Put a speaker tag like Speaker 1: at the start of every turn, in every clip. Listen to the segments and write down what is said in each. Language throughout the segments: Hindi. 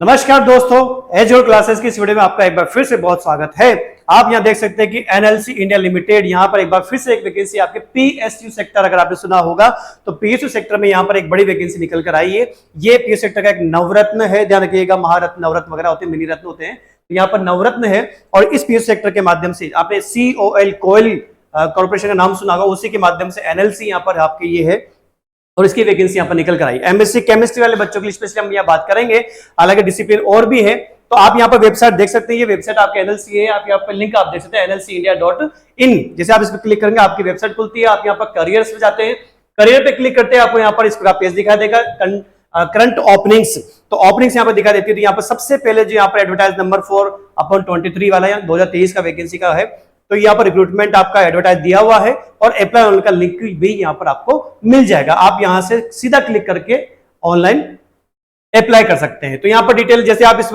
Speaker 1: नमस्कार दोस्तों, एजुकेशन क्लासेस की इस वीडियो में आपका एक बार फिर से बहुत स्वागत है। आप यहां देख सकते हैं कि एनएलसी इंडिया लिमिटेड यहां पर एक बार फिर से एक वैकेंसी आपके पीएसयू सेक्टर, अगर आपने सुना होगा तो पीएसयू सेक्टर में यहां पर एक बड़ी वैकेंसी निकल कर आई है। ये पीएसयू सेक्टर का एक नवरत्न है, ध्यान रखिएगा। महारत्न, नवरत्न वगैरह होते हैं, मिनी रत्न होते हैं, तो यहाँ पर नवरत्न है। और इस पीएसयू सेक्टर के माध्यम से आपने COL कोयल कॉर्पोरेशन का नाम सुना होगा, उसी के माध्यम से एनएलसी यहाँ पर आपके ये है और इसकी वैकेंसी यहाँ पर निकल कर आई। एमएससी केमिस्ट्री वाले बच्चों के लिए स्पेशली हम यहाँ बात करेंगे, हालांकि डिसिप्लिन और भी है। तो आप यहाँ पर वेबसाइट देख सकते हैं, ये वेबसाइट आपके एनएलसी है। आप यहाँ पर लिंक आप देख सकते हैं nlcindia.in। जैसे आप इस पर क्लिक करेंगे आपकी वेबसाइट खुलती है। आप यहाँ पर करियर्स पे जाते हैं, करियर पे क्लिक करते हैं, आपको यहाँ पर इस प्रकार पेज दिखा देगा करंट ओपनिंग्स। तो ओपनिंग्स यहाँ पर दिखा देती है। तो यहाँ पर सबसे पहले जो यहाँ पर एडवर्टाइज नंबर 4/23 वाला है, 2023 का वैकेंसी का है। तो यहाँ पर रिक्रूटमेंट आपका एडवर्टाइज दिया हुआ है और अप्लाई ऑनलाइन का लिंक भी यहाँ पर आपको मिल जाएगा। आप यहाँ से सीधा क्लिक करके ऑनलाइन अप्लाई कर सकते हैं। तो यहाँ पर डिटेल, जैसे आप इस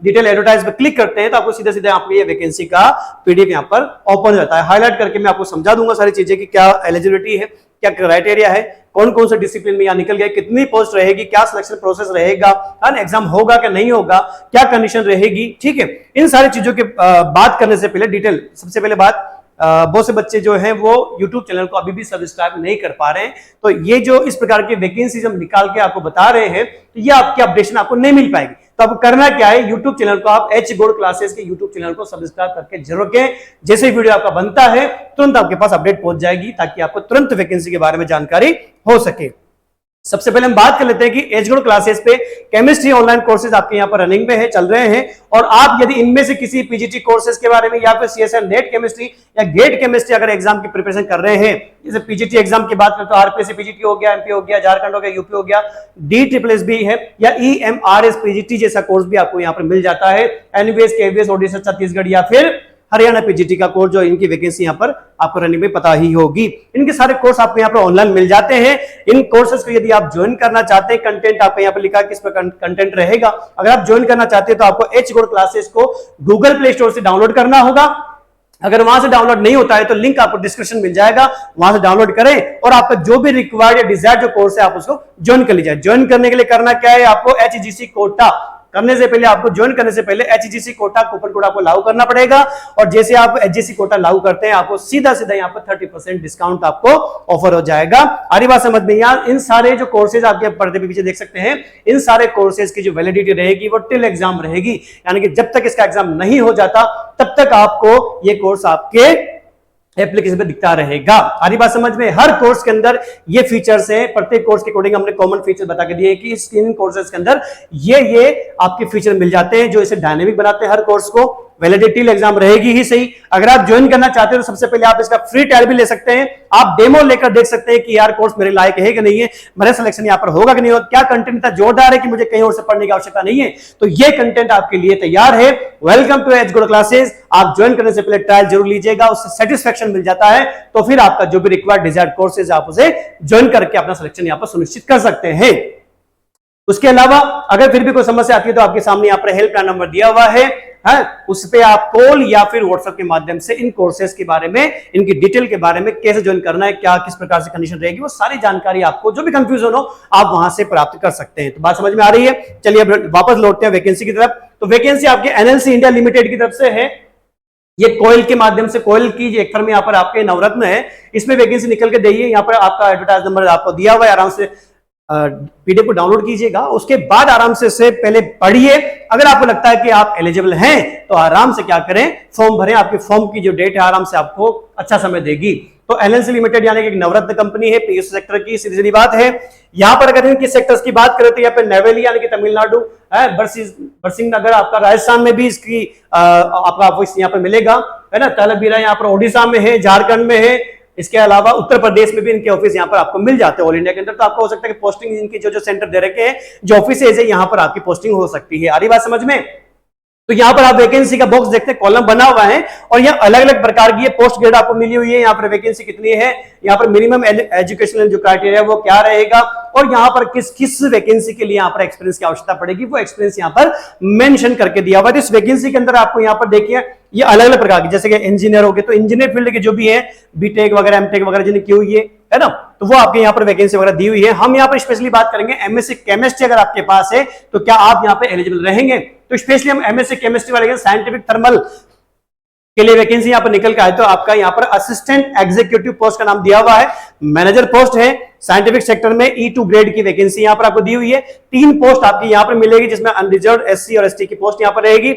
Speaker 1: डिटेल एडवर्टाइज पर क्लिक करते हैं तो आपको सीधा सीधा आपको ये वैकेंसी का पीडीएफ यहाँ पर ओपन हो जाता है। हाईलाइट करके मैं आपको समझा दूंगा सारी चीजें कि क्या एलिजिबिलिटी है, क्या क्राइटेरिया है, कौन कौन से डिसिप्लिन में यहाँ निकल गया, कितनी पोस्ट रहेगी, क्या सिलेक्शन प्रोसेस रहेगा, एग्जाम होगा क्या नहीं होगा, क्या कंडीशन रहेगी। ठीक है, इन सारी चीजों के बात करने से पहले डिटेल, सबसे पहले बात, बहुत से बच्चे जो हैं वो YouTube चैनल को अभी भी सब्सक्राइब नहीं कर पा रहे हैं। तो ये जो इस प्रकार की वैकेंसीज हम निकाल के आपको बता रहे हैं, तो ये आपकी अपडेशन आपको नहीं मिल पाएगी। तो आपको करना क्या है, YouTube चैनल को आप एजुकेशन क्लासेस के YouTube चैनल को सब्सक्राइब करके जरूर रखें। जैसे वीडियो आपका बनता है तुरंत आपके पास अपडेट पहुंच जाएगी, ताकि आपको तुरंत वैकेंसी के बारे में जानकारी हो सके। सबसे पहले हम बात कर लेते हैं कि एजुकेशन क्लासेस पे केमिस्ट्री ऑनलाइन कोर्सेज आपके यहाँ पर रनिंग में है, चल रहे हैं। और आप यदि इनमें से किसी पीजीटी कोर्सेज के बारे में या फिर CSL नेट केमिस्ट्री या गेट केमिस्ट्री अगर एग्जाम की प्रिपरेशन कर रहे हैं, जैसे पीजीटी एग्जाम की बात करें तो आरपीएससी पीजीटी हो गया, एमपी हो गया, झारखंड हो गया, यूपी हो गया, DSSS है या EMRS पीजीटी जैसा कोर्स भी आपको यहाँ पर मिल जाता है। एनवीएस, केवीएस, ओडिशा, छत्तीसगढ़ या फिर हरियाणा पीजीटी का कोर्स, जो इनकी वैकेंसी यहाँ पर आपको रनिंग में पता ही होगी। इनके सारे कोर्स आपको यहाँ पर ऑनलाइन मिल जाते हैं। इन कोर्सेज को यदि आप ज्वाइन करना चाहते हैं, कंटेंट आपको यहाँ पर लिखा है किस पर कंटेंट रहेगा। अगर आप ज्वाइन करना चाहते हैं तो आपको एजुकेशन क्लासेस को गूगल प्ले स्टोर से डाउनलोड करना होगा। अगर वहां से डाउनलोड नहीं होता है तो लिंक आपको डिस्क्रिप्शन मिल जाएगा, वहां से डाउनलोड करें और आपका जो भी रिक्वायर्ड या डिजायर्ड जो कोर्स है आप उसको ज्वाइन कर लीजिए। ज्वाइन करने के लिए करना क्या है, आपको HGC कोटा करने से पहले, आपको ज्वाइन करने से पहले HGC कोटा कूपन कोड आपको लागू करना पड़ेगा। और जैसे आप HGC कोटा लागू करते हैं, आपको सीधा सीधा यहाँ पर 30% डिस्काउंट आपको ऑफर हो जाएगा। आरी बात समझ में? यार इन सारे जो कोर्सेज आपके पर्दे पे पीछे देख सकते हैं, इन सारे कोर्सेज की जो वैलिडिटी रहेगी वो टिल एग्जाम रहेगी, यानी कि जब तक इसका एग्जाम नहीं हो जाता तब तक आपको ये कोर्स आपके एप्लीकेशन पे दिखता रहेगा। आरी बात समझ में? हर कोर्स के अंदर ये फीचर्स हैं, प्रत्येक कोर्स के अकॉर्डिंग हमने कॉमन फीचर बता के दिए कि इन कोर्सेज के अंदर ये आपके फीचर मिल जाते हैं जो इसे डायनेमिक बनाते हैं हर कोर्स को। वैलिडिटी एग्जाम रहेगी ही सही। अगर आप ज्वाइन करना चाहते हो तो सबसे पहले आप इसका फ्री ट्रायल भी ले सकते हैं। आप डेमो लेकर देख सकते हैं कि यार कोर्स मेरे लायक है कि नहीं है, मेरा सिलेक्शन यहाँ पर होगा कि नहीं होगा, क्या कंटेंट इतना जोरदार है कि मुझे कहीं और से पढ़ने की आवश्यकता नहीं है। तो ये कंटेंट आपके लिए तैयार है। Welcome to education classes. आप ज्वाइन करने से पहले ट्रायल जरूर लीजिएगा, उससे सेटिस्फेक्शन मिल जाता है तो फिर आपका जो भी रिक्वायर्ड डिजायर्ड कोर्सेज आप उसे ज्वाइन करके अपना सिलेक्शन यहाँ पर सुनिश्चित कर सकते हैं। उसके अलावा अगर फिर भी कोई समस्या आती है तो आपके सामने यहाँ पर हेल्पलाइन नंबर दिया हुआ है, उस पे आप कॉल या फिर व्हाट्सएप के माध्यम से इन कोर्सेज के बारे में, इनकी डिटेल के बारे में, कैसे ज्वाइन करना है, क्या किस प्रकार से कंडीशन रहेगी, वो सारी जानकारी आपको जो भी कंफ्यूजन हो आप वहां से प्राप्त कर सकते हैं। तो बात समझ में आ रही है? चलिए अब वापस लौटते हैं वैकेंसी की तरफ। तो वैकेंसी आपके एनएलसी इंडिया लिमिटेड की तरफ से है। ये कोयल के माध्यम से, कोयल की एक फर्म यहाँ पर आपके नवरत्न है, इसमें वैकेंसी निकल के दी है। यहाँ पर आपका एडवर्टाइज नंबर आपको दिया हुआ है, आराम से पीडीएफ को डाउनलोड कीजिएगा। उसके बाद आराम से पहले पढ़िए। अगर आपको लगता है कि आप एलिजिबल हैं तो आराम से क्या करें, फॉर्म भरें। आपके फॉर्म की जो डेट है आराम से आपको अच्छा समय देगी। तो एनएलसी लिमिटेड यानी कि एक नवरत्न कंपनी है, पीएसयू सेक्टर की, सीधी सीधी बात है। यहाँ पर अगर इनके सेक्टर्स की बात करें तो यहाँ पे नेवेली यानी कि तमिलनाडु, बरसिंह नगर आपका राजस्थान में भी इसकी आपका ऑफिस यहाँ पर मिलेगा, है ना। तलबीरा यहाँ पर ओडिशा में है, झारखंड में है। इसके अलावा उत्तर प्रदेश में भी इनके ऑफिस यहाँ पर आपको मिल जाते हैं ऑल इंडिया के अंदर। तो आपको हो सकता है कि पोस्टिंग इनकी जो सेंटर दे रखे हैं, जो ऑफिस है, यहाँ पर आपकी पोस्टिंग हो सकती है। आ रही बात समझ में? तो यहाँ पर आप वैकेंसी का बॉक्स देखते हैं, कॉलम बना हुआ है और यहाँ अलग अलग प्रकार की पोस्ट ग्रेड आपको मिली हुई है। यहाँ पर वैकेंसी कितनी है, यहाँ पर मिनिमम एजुकेशनल जो क्राइटेरिया वो क्या रहेगा और यहाँ पर किस किस वैकेंसी के लिए यहाँ पर एक्सपीरियंस की आवश्यकता पड़ेगी, वो एक्सपीरियंस यहाँ पर मेंशन करके दिया हुआ है। इस वैकेंसी के अंदर आपको यहाँ पर देखिए ये अलग अलग प्रकार की, जैसे कि इंजीनियर हो गए तो इंजीनियर फील्ड के जो भी है, बीटेक वगैरह, एमटेक वगैरह जिन्हें की हुई है ना, तो तो वो आपके यहाँ पर वैकेंसी वगैरह दी हुई है। हम यहाँ पर स्पेशली बात करेंगे एमएससी केमिस्ट्री अगर आपके पास है तो क्या आप यहाँ पे एलिजिबल रहेंगे। तो स्पेशली हम एमएससी केमिस्ट्री वाले साइंटिफिक थर्मल के लिए वैकेंसी यहाँ पर निकल के आए तो आपका यहाँ पर असिस्टेंट एग्जीक्यूटिव पोस्ट का नाम दिया हुआ है, मैनेजर पोस्ट है साइंटिफिक सेक्टर में, E2 ग्रेड की वैकेंसी यहाँ पर आपको दी हुई है। 3 पोस्ट आपकी यहाँ पर मिलेगी जिसमें अनरिजर्व SC और ST की पोस्ट यहाँ पर रहेगी।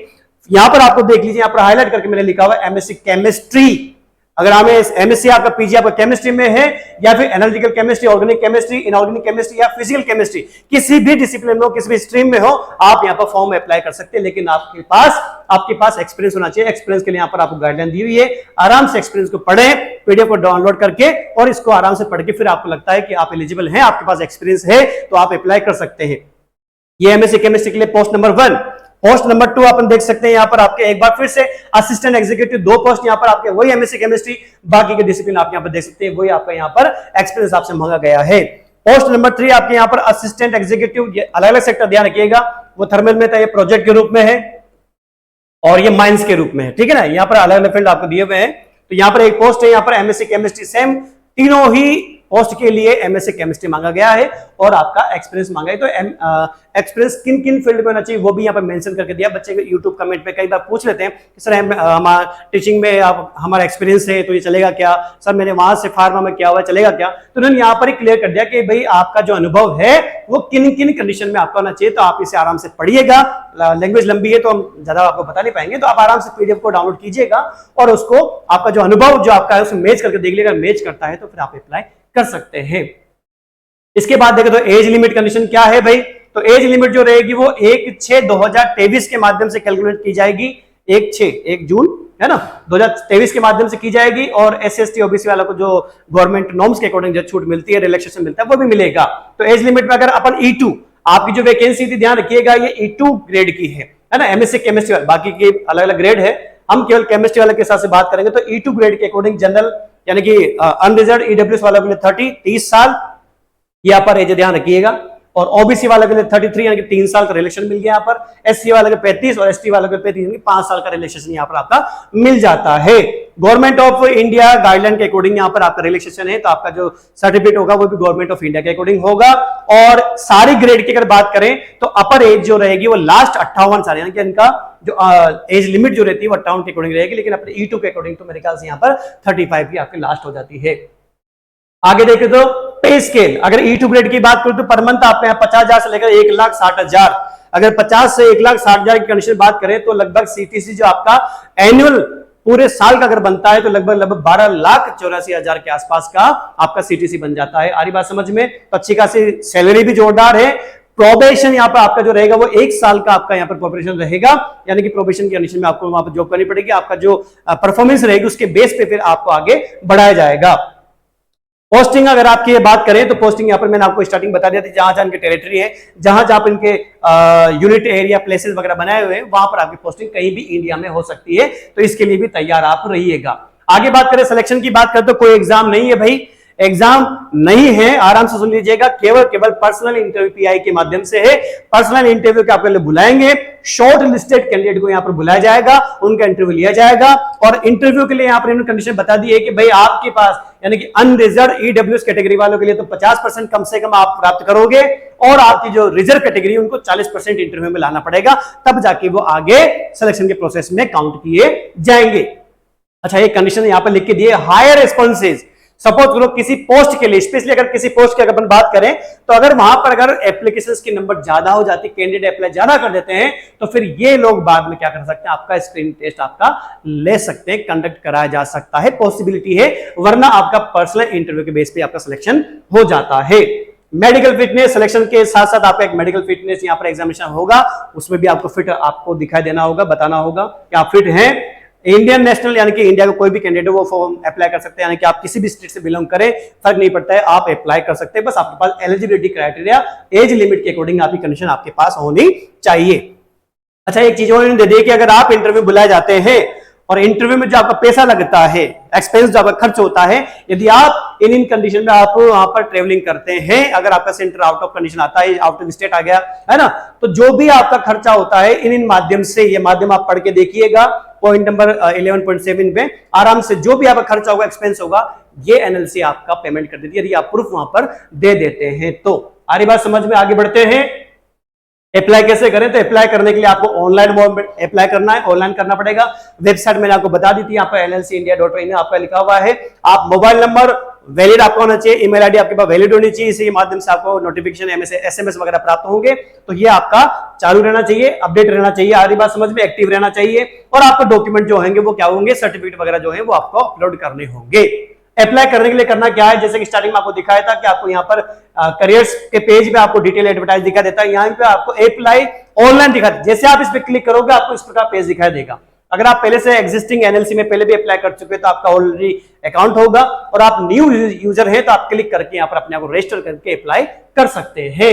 Speaker 1: यहाँ पर आपको देख लीजिए, यहाँ पर हाईलाइट करके मैंने लिखा हुआ है एमएससी केमिस्ट्री। अगर हमें एमएससी आपका पीजी आपका केमिस्ट्री में है या फिर analytical chemistry, organic chemistry, inorganic chemistry या फिजिकल केमिस्ट्री, किसी भी डिसिप्लिन में हो, किसी भी स्ट्रीम में हो, आप यहाँ पर फॉर्म अप्लाई कर सकते हैं। लेकिन आपके पास एक्सपीरियंस होना चाहिए। एक्सपीरियंस के लिए यहाँ पर आपको गाइडलाइन दी हुई है। आराम से एक्सपीरियंस को पढ़ें, पीडीएफ को डाउनलोड करके और इसको आराम से पढ़ के फिर आपको लगता है कि आप एलिजिबल हैं, आपके पास एक्सपीरियंस है तो आप अप्लाई कर सकते हैं। ये एमएससी केमिस्ट्री के लिए पोस्ट नंबर 1। पोस्ट नंबर 2 अपन देख सकते हैं यहाँ पर आपके एक बार फिर से असिस्टेंट एग्जीक्यूटिव 2 पोस्ट यहाँ पर आपके वही एमएससी केमिस्ट्री, बाकी के डिसिप्लिन आप यहाँ पर देख सकते हैं वही आपका यहाँ पर एक्सपीरियंस आपसे मांगा गया है। पोस्ट नंबर 3 आपके यहाँ पर असिस्टेंट एग्जीक्यूटिव, अलग अलग सेक्टर ध्यान रखिएगा, वो थर्मल में था, ये प्रोजेक्ट के रूप में है और ये माइंस के रूप में है, ठीक है ना। यहाँ पर अलग अलग फील्ड आपको दिए हुए हैं। तो यहाँ पर एक पोस्ट है यहाँ पर एमएससी केमिस्ट्री, सेम तीनों ही पोस्ट के लिए एमएससी केमिस्ट्री मांगा गया है और आपका एक्सपीरियंस मांगा है। तो एक्सपीरियंस किन किन फील्ड में होना चाहिए वो भी यहाँ पर मेंशन करके दिया। बच्चे को यूट्यूब कमेंट पे कई बार पूछ लेते हैं कि सर हमारा टीचिंग में हमारा एक्सपीरियंस है तो ये चलेगा क्या, सर मैंने वहां से फार्मा में किया हुआ चलेगा क्या। तो उन्होंने यहाँ पर ही क्लियर कर दिया कि भाई आपका जो अनुभव है वो किन किन कंडीशन में आपका होना चाहिए। तो आप इसे आराम से पढ़िएगा, लैंग्वेज लंबी है तो हम ज्यादा आपको बता नहीं पाएंगे, तो आप आराम से पीडीएफ को डाउनलोड कीजिएगा और उसको आपका जो अनुभव जो आपका है उसमें मैच करके देख लीजिएगा, मैच करता है तो फिर आप अप्लाई कर सकते हैं। इसके बाद देखें तो एज लिमिट कंडीशन क्या है भाई। तो एज लिमिट जो रहेगी वो 1/6/2023 के माध्यम से कैलकुलेट की जाएगी। 1 जून है ना 2023 के माध्यम से की जाएगी। और SC/ST OBC वाला को जो गवर्नमेंट नॉर्म्स के अकॉर्डिंग जो छूट मिलती है, रिलैक्सेशन मिलता है, वो भी मिलेगा। तो एज लिमिट में अगर अपन E2 आपकी जो वैकेंसी थी ध्यान रखिएगा ये E2 ग्रेड की है ना, एमएससी केमिस्ट्री वाला, बाकी के अलग अलग ग्रेड है, हम केवल केमिस्ट्री वाले के साथ से बात करेंगे। तो E2 ग्रेड के अकॉर्डिंग जनरल यानी कि अनरिजर्व EWS वालों के लिए 30 साल यहाँ पर एज ध्यान रखिएगा, और ओबीसी वाले के लिए 33 यानी कि 3 साल का रिलेक्शन मिल गया यहाँ पर। SC वाले के 35 और ST वाले के 35 यानी 5 साल का रिलेक्शन यहाँ पर आपका मिल जाता है। गवर्नमेंट ऑफ इंडिया गाइडलाइन के अकॉर्डिंग यहाँ पर आपका रिलेक्सेशन है, तो आपका जो सर्टिफिकेट होगा वो भी गवर्नमेंट ऑफ इंडिया के अकॉर्डिंग होगा। और सारी ग्रेड की अगर बात करें तो अपर एज जो रहेगी वो लास्ट 58 साल यानी कि इनका जो एज लिमिट जो रहती है वो 58 के अकॉर्डिंग रहेगी, लेकिन अपने E2 के अकॉर्डिंग तो मेरे ख्याल से यहाँ पर 35 की आपकी लास्ट हो जाती है। आगे देखें तो पे स्केल, अगर E2 ग्रेड की बात करूं तो पर मंथ आपके यहाँ 50,000 से लेकर 1,60,000, अगर 50 से 1,60,000 की कंडीशन बात करें तो लगभग CTC जो आपका एनुअल पूरे साल का अगर बनता है तो लगभग 12,84,000 के आसपास का आपका CTC बन जाता है। आ रही बात समझ में? तो अच्छी खासी सैलरी भी जोरदार है। प्रोबेशन यहाँ पर आपका जो रहेगा वो 1 साल का आपका यहाँ पर प्रोबेशन रहेगा, यानी कि प्रोबेशन की कंडीशन में आपको वहां पर जॉब करनी पड़ेगी। आपका जो परफॉर्मेंस रहेगी उसके बेस पे फिर आपको आगे बढ़ाया जाएगा। पोस्टिंग अगर आपकी ये बात करें तो पोस्टिंग यहाँ पर मैंने आपको स्टार्टिंग बता दिया था, जहां जहां इनके टेरिटरी है, जहां जहां पर इनके यूनिट एरिया प्लेसेस वगैरह बनाए हुए हैं वहां पर आपकी पोस्टिंग कहीं भी इंडिया में हो सकती है, तो इसके लिए भी तैयार आप रहिएगा। आगे बात करें सिलेक्शन की बात करें तो कोई एग्जाम नहीं है भाई, एग्जाम नहीं है, आराम से सुन लीजिएगा, केवल पर्सनल इंटरव्यू PI के माध्यम से है। पर्सनल इंटरव्यू के आपके लिए बुलाएंगे, शॉर्ट लिस्टेड कैंडिडेट को यहाँ पर बुलाया जाएगा, उनका इंटरव्यू लिया जाएगा। और इंटरव्यू के लिए यहाँ पर इन्होंने कंडीशन बता दी है कि भाई आपके पास यानी कि अनरिजर्व EWS कैटेगरी वालों के लिए तो 50% कम से कम आप प्राप्त करोगे, और आपकी जो रिजर्व कैटेगरी है उनको 40% इंटरव्यू में लाना पड़ेगा, तब जाके वो आगे सिलेक्शन के प्रोसेस में काउंट किए जाएंगे। अच्छा, एक कंडीशन यहाँ पर लिख के दिए, हायर रिस्पॉन्सेज। सपोज करो किसी पोस्ट के लिए, स्पेशली अगर किसी पोस्ट की अगर अपन बात करें तो अगर वहां पर अगर एप्लीकेशंस की नंबर ज्यादा हो जाती है, कैंडिडेट अप्लाई ज्यादा कर देते हैं, तो फिर ये लोग बाद में क्या कर सकते हैं, आपका स्क्रीन टेस्ट आपका ले सकते हैं, कंडक्ट कराया जा सकता है, पॉसिबिलिटी है, वरना आपका पर्सनल इंटरव्यू के बेस पे आपका सिलेक्शन हो जाता है। मेडिकल फिटनेस सिलेक्शन के साथ साथ आपका एक मेडिकल फिटनेस यहाँ पर एग्जामिनेशन होगा, उसमें भी आपको फिट आपको दिखाई देना होगा, बताना होगा कि आप फिट हैं। इंडियन नेशनल यानी कि इंडिया का कोई भी कैंडिडेट वो फॉर्म अप्लाई कर सकते हैं, यानी कि आप किसी भी स्टेट से बिलोंग करें फर्क नहीं पड़ता है, आप अप्लाई कर सकते हैं। बस आपके पास एलिजिबिलिटी क्राइटेरिया एज लिमिट के अकॉर्डिंग आपकी कंडीशन आपके पास होनी चाहिए। अच्छा, एक चीज और दे दी कि अगर आप इंटरव्यू बुलाए जाते हैं और इंटरव्यू में जो आपका पैसा लगता है, एक्सपेंस जो आपका खर्च होता है, यदि आप इन कंडीशन में आप वहां पर ट्रेवलिंग करते हैं, अगर आपका सेंटर आउट ऑफ कंडीशन आता है, आउट ऑफ स्टेट आ गया है ना, तो जो भी आपका खर्चा होता है इन माध्यम से, ये माध्यम आप पढ़ के देखिएगा पॉइंट नंबर 11.7 पे, आराम से जो भी आपका खर्चा होगा, एक्सपेंस होगा, ये एनएलसी आपका पेमेंट कर देती है, यदि आप प्रूफ वहां पर दे देते हैं तो। आ रही बात समझ में? आगे बढ़ते हैं। अप्लाई कैसे करें? तो अप्लाई करने के लिए आपको ऑनलाइन अप्लाई करना है, ऑनलाइन करना पड़ेगा। वेबसाइट मैंने आपको बता दी थी, यहाँ पर nlcindia.in आपका लिखा हुआ है। आप मोबाइल नंबर वैलिड आपका होना चाहिए, ईमेल आईडी आपके पास वैलिड होनी चाहिए, इसी माध्यम से आपको नोटिफिकेशन एसएमएस वगैरह प्राप्त होंगे। तो ये आपका चालू रहना चाहिए, अपडेट रहना चाहिए, आ रही बात समझ में, एक्टिव रहना चाहिए। और आपको डॉक्यूमेंट जो होंगे वो क्या होंगे, सर्टिफिकेट वगैरह जो है वो आपको अपलोड करने होंगे। अप्लाई करने के लिए करना क्या है, जैसे कि स्टार्टिंग में आपको दिखाया था कि आपको यहाँ पर करियर्स के पेज पे आपको डिटेल एडवर्टाइज दिखा देता है, यहाँ पे आपको अप्लाई ऑनलाइन दिखा देता है। जैसे आप इस पे क्लिक करोगे आपको इस प्रकार पेज दिखाई देगा। अगर आप पहले से एग्जिस्टिंग एनएलसी में पहले भी अप्लाई कर चुके हैं तो आपका ऑलरेडी अकाउंट होगा, और आप न्यू यूजर हैं तो आप क्लिक करके यहाँ पर अपने आप को रजिस्टर करके अप्लाई कर सकते हैं।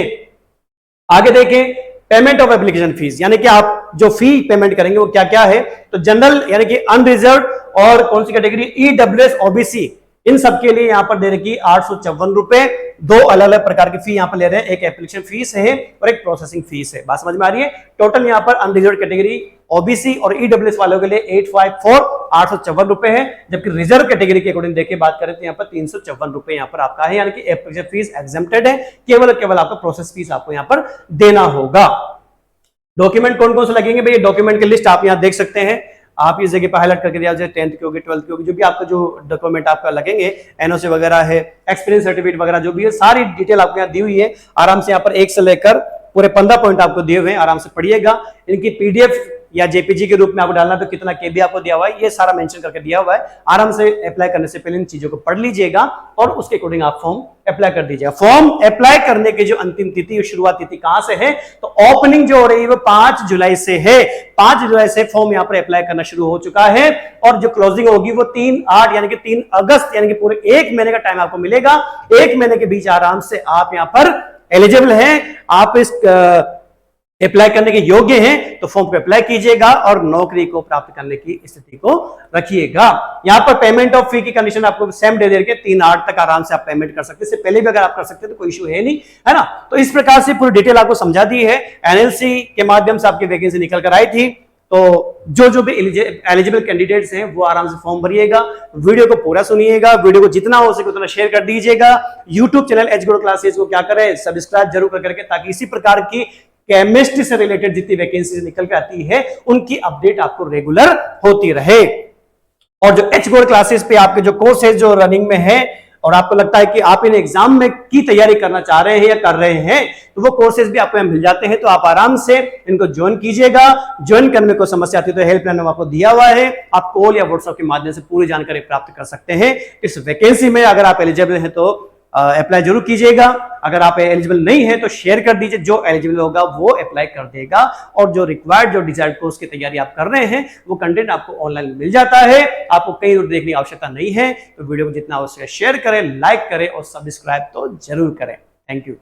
Speaker 1: आगे देखें, पेमेंट ऑफ एप्लीकेशन फीस, यानी कि आप जो फी पेमेंट करेंगे वो क्या क्या है। तो जनरल यानी कि अनरिजर्व और कौन सी कैटेगरी, ईडब्ल्यूएस ओबीसी, इन सब के लिए यहां पर दे रखी 854 रुपए। दो अलग अलग प्रकार की फी यहां पर ले रहे हैं, एक एप्लीकेशन फीस है और एक प्रोसेसिंग फीस है। बात समझ में आ रही है? टोटल यहां पर अनरिजर्व कैटेगरी ओबीसी और ईडब्ल्यूएस वालों के लिए 854 रुपए है, जबकि रिजर्व कैटेगरी के अकॉर्डिंग देखे बात करें तो यहां पर 354 रुपए यहां पर आपका है, यानी कि एप्लीकेशन फीस एग्जेम्प्टेड है, केवल आपका प्रोसेस फीस आपको यहां पर देना होगा। डॉक्यूमेंट कौन कौन से लगेंगे भाई, डॉक्यूमेंट की लिस्ट आप यहां देख सकते हैं। आप इस जगह पर हाईलाइट करके दिया जाए, 10th की होगी, 12th की होगी, जो भी आपका जो डॉक्यूमेंट आपका लगेंगे, एनओसी वगैरह है, एक्सपीरियंस सर्टिफिकेट वगैरह जो भी है, सारी डिटेल आपको यहाँ दी हुई है। आराम से यहाँ पर 1 से लेकर पूरे 15 पॉइंट आपको दिए हुए हैं, आराम से पढ़िएगा। इनकी पीडीएफ या जेपीजी के रूप में आपको डालना तो कितना केबी आपको दिया हुआ है, ये सारा मेंशन करके दिया हुआ है। आराम से अप्लाई करने से पहले इन चीजों को पढ़ लीजिएगा और उसके अकॉर्डिंग आप फॉर्म अप्लाई कर दीजिएगा। फॉर्म अप्लाई करने की जो अंतिम तिथि, शुरुआत तिथि कहां से है, तो ओपनिंग जो हो रही है वो 5 जुलाई से है। 5 जुलाई से फॉर्म यहाँ पर अप्लाई करना शुरू हो चुका है, और जो क्लोजिंग होगी वो 3/8 यानी कि 3 अगस्त, यानी कि पूरे 1 महीने का टाइम आपको मिलेगा। 1 महीने के बीच आराम से आप यहाँ पर एलिजिबल हैं, आप इस अप्लाई करने के योग्य हैं, तो फॉर्म पे अप्लाई कीजिएगा और नौकरी को प्राप्त करने की स्थिति को रखिएगा। यहाँ पर पेमेंट ऑफ फी की कंडीशन आपको सेम डे के 3/8 तक आराम से आप पेमेंट कर सकते हैं। इससे पहले भी अगर आप कर सकते हैं तो कोई इशू है नहीं, है ना। तो इस प्रकार से पूरी डिटेल आपको समझा दी है। एनएलसी के माध्यम से आपकी वैकेंसी निकल कर आई थी, तो जो भी एलिजिबल कैंडिडेट्स हैं वो आराम से फॉर्म भरिएगा। वीडियो को पूरा सुनिएगा, वीडियो को जितना हो सके उतना शेयर कर दीजिएगा। YouTube channel H good classes को क्या करें, सब्सक्राइब जरूर करके, ताकि इसी प्रकार की केमिस्ट्री से रिलेटेड जितनी वैकेंसी निकल के आती है उनकी अपडेट आपको रेगुलर होती रहे। और जो एच गुड क्लासेस पे आपके जो कोर्सेज जो रनिंग में है और आपको लगता है कि आप इन एग्जाम में की तैयारी करना चाह रहे हैं या कर रहे हैं, तो वो कोर्सेज भी आपको मिल जाते हैं। तो आप आराम से इनको ज्वाइन कीजिएगा। ज्वाइन करने में कोई समस्या आती है तो हेल्पलाइन नंबर आपको दिया हुआ है, आप कॉल या व्हाट्सएप के माध्यम से पूरी जानकारी प्राप्त कर सकते हैं। इस वैकेंसी में अगर आप एलिजिबल हैं तो अप्लाई जरूर कीजिएगा। अगर आप एलिजिबल नहीं है तो शेयर कर दीजिए, जो एलिजिबल होगा वो अप्लाई कर देगा। और जो रिक्वायर्ड जो डिजायर्ड कोर्स की तैयारी आप कर रहे हैं वो कंटेंट आपको ऑनलाइन मिल जाता है, आपको कहीं और देखने की आवश्यकता नहीं है। तो वीडियो को जितना आवश्यक शेयर करें, लाइक करें और सब्सक्राइब तो जरूर करें। Thank you.